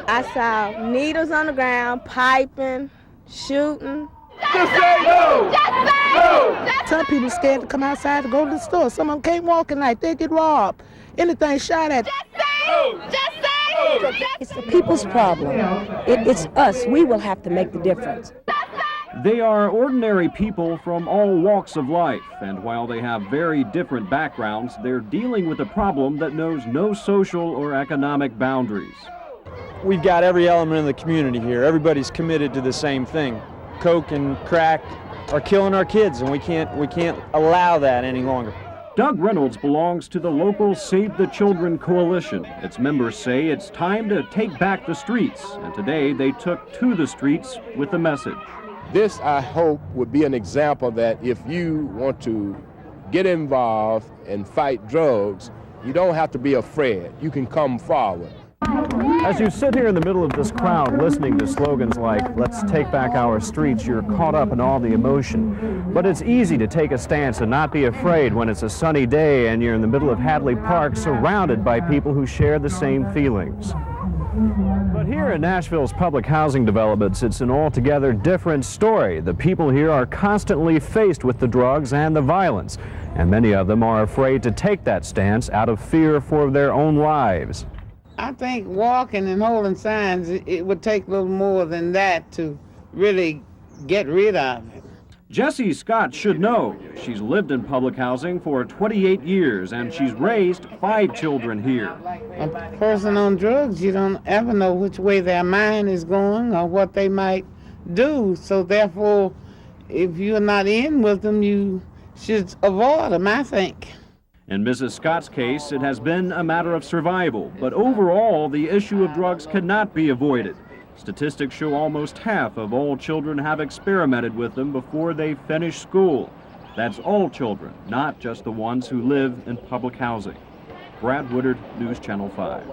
I saw needles on the ground, piping, shooting. Just say no! Just say no! Some people scared to come outside to go to the store. Some of them can't walk at night. They get robbed. Anything shot at. Just say no! Just say no! It's the people's problem. It's us. We will have to make the difference. They are ordinary people from all walks of life, and while they have very different backgrounds, they're dealing with a problem that knows no social or economic boundaries. We've got every element of the community here. Everybody's committed to the same thing. Coke and crack are killing our kids, and we can't allow that any longer. Doug Reynolds belongs to the local Save the Children Coalition. Its members say it's time to take back the streets, and today they took to the streets with a message. This, I hope, would be an example that if you want to get involved and fight drugs, you don't have to be afraid. You can come forward. As you sit here in the middle of this crowd listening to slogans like, "Let's take back our streets," you're caught up in all the emotion. But it's easy to take a stance and not be afraid when it's a sunny day and you're in the middle of Hadley Park surrounded by people who share the same feelings. But here in Nashville's public housing developments, it's an altogether different story. The people here are constantly faced with the drugs and the violence, and many of them are afraid to take that stance out of fear for their own lives. I think walking and holding signs, it would take a little more than that to really get rid of it. Jessie Scott should know. She's lived in public housing for 28 years, and she's raised 5 children here. A person on drugs, you don't ever know which way their mind is going or what they might do. So therefore, if you're not in with them, you should avoid them, I think. In Mrs. Scott's case, it has been a matter of survival, but overall, the issue of drugs cannot be avoided. Statistics show almost half of all children have experimented with them before they finish school. That's all children, not just the ones who live in public housing. Brad Woodard, News Channel 5.